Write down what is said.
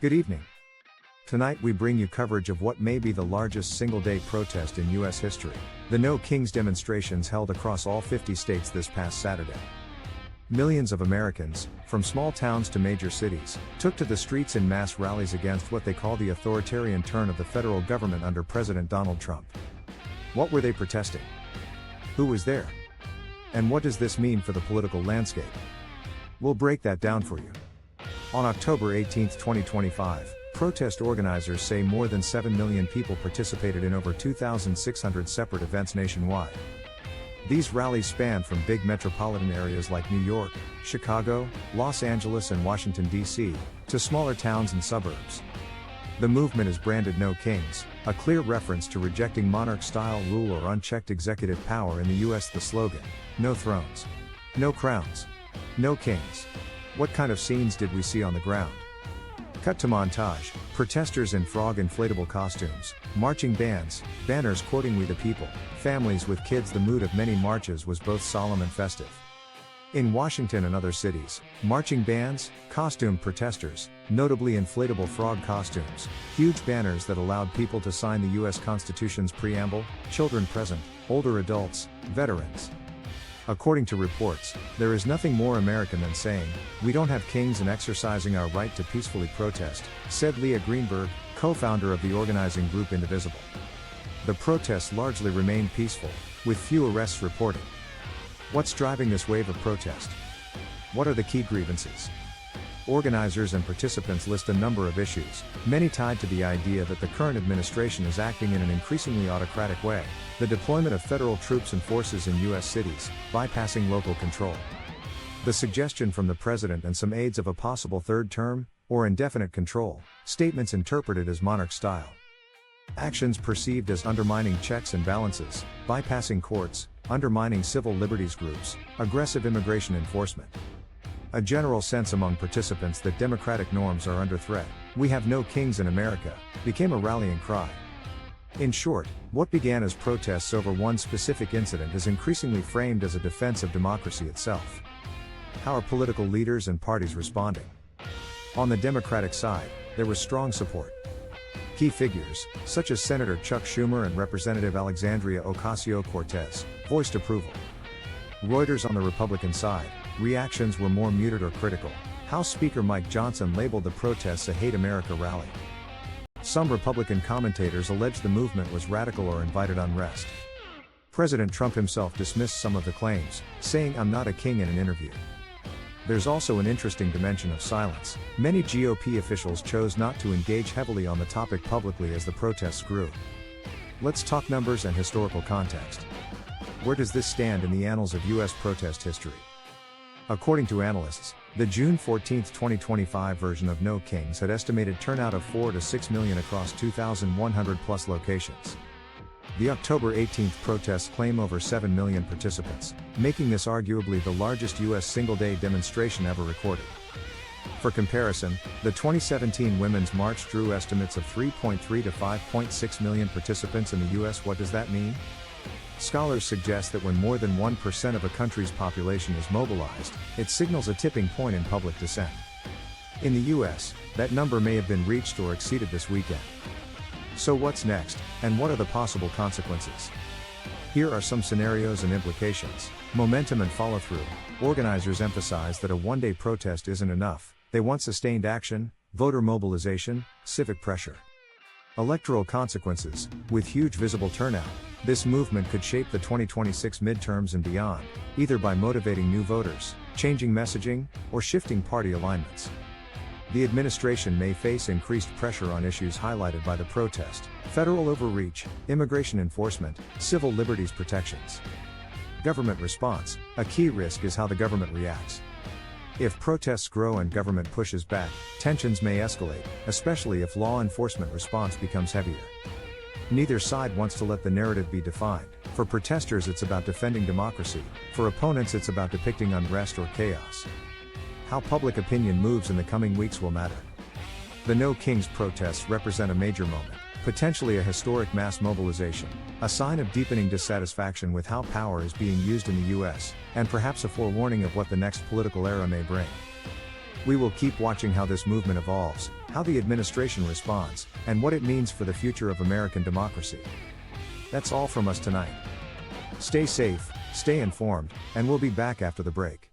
Good evening. Tonight we bring you coverage of what may be the largest single-day protest in U.S. history, the No Kings demonstrations held across all 50 states this past Saturday. Millions of Americans, from small towns to major cities, took to the streets in mass rallies against what they call the authoritarian turn of the federal government under President Donald Trump. What were they protesting? Who was there? And what does this mean for the political landscape? We'll break that down for you. On October 18, 2025, protest organizers say more than 7 million people participated in over 2,600 separate events nationwide. These rallies span from big metropolitan areas like New York, Chicago, Los Angeles and Washington, D.C., to smaller towns and suburbs. The movement is branded No Kings, a clear reference to rejecting monarch-style rule or unchecked executive power in the U.S. The slogan, "No thrones. No crowns. No kings." What kind of scenes did we see on the ground? Cut to montage: protesters in frog inflatable costumes, marching bands, banners quoting "We the People," families with kids. The mood of many marches was both solemn and festive. In Washington and other cities, marching bands, costumed protesters, notably inflatable frog costumes, huge banners that allowed people to sign the U.S. Constitution's preamble, children present, older adults, veterans. According to reports, there is nothing more American than saying, "We don't have kings," and exercising our right to peacefully protest, said Leah Greenberg, co-founder of the organizing group Indivisible. The protests largely remained peaceful, with few arrests reported. What's driving this wave of protest? What are the key grievances? Organizers and participants list a number of issues, many tied to the idea that the current administration is acting in an increasingly autocratic way, the deployment of federal troops and forces in U.S. cities, bypassing local control. The suggestion from the president and some aides of a possible third term, or indefinite control, statements interpreted as monarch style. Actions perceived as undermining checks and balances, bypassing courts, undermining civil liberties groups, aggressive immigration enforcement. A general sense among participants that democratic norms are under threat. "We have no kings in America," became a rallying cry. In short, what began as protests over one specific incident is increasingly framed as a defense of democracy itself. How are political leaders and parties responding? On the Democratic side, there was strong support. Key figures, such as Senator Chuck Schumer and Representative Alexandria Ocasio-Cortez, voiced approval. Reuters on the Republican side, reactions were more muted or critical. House Speaker Mike Johnson labeled the protests a "Hate America" rally. Some Republican commentators alleged the movement was radical or invited unrest. President Trump himself dismissed some of the claims, saying "I'm not a king" in an interview. There's also an interesting dimension of silence. Many GOP officials chose not to engage heavily on the topic publicly as the protests grew. Let's talk numbers and historical context. Where does this stand in the annals of U.S. protest history? According to analysts, the June 14, 2025 version of No Kings had estimated turnout of 4 to 6 million across 2,100 plus locations. The October 18 protests claim over 7 million participants, making this arguably the largest U.S. single-day demonstration ever recorded. For comparison, the 2017 Women's March drew estimates of 3.3 to 5.6 million participants in the U.S. What does that mean? Scholars suggest that when more than 1% of a country's population is mobilized, it signals a tipping point in public dissent. In the U.S., that number may have been reached or exceeded this weekend. So what's next, and what are the possible consequences? Here are some scenarios and implications. Momentum and follow-through. Organizers emphasize that a one-day protest isn't enough. They want sustained action, voter mobilization, civic pressure. Electoral consequences. With huge visible turnout, this movement could shape the 2026 midterms and beyond, either by motivating new voters, changing messaging, or shifting party alignments. The administration may face increased pressure on issues highlighted by the protest: federal overreach, immigration enforcement, civil liberties protections. Government response. A key risk is how the government reacts. If protests grow and government pushes back, tensions may escalate, especially if law enforcement response becomes heavier. Neither side wants to let the narrative be defined. For protesters, it's about defending democracy. For opponents, it's about depicting unrest or chaos. How public opinion moves in the coming weeks will matter. The No Kings protests represent a major moment, potentially a historic mass mobilization, a sign of deepening dissatisfaction with how power is being used in the U.S., and perhaps a forewarning of what the next political era may bring. We will keep watching how this movement evolves, how the administration responds, and what it means for the future of American democracy. That's all from us tonight. Stay safe, stay informed, and we'll be back after the break.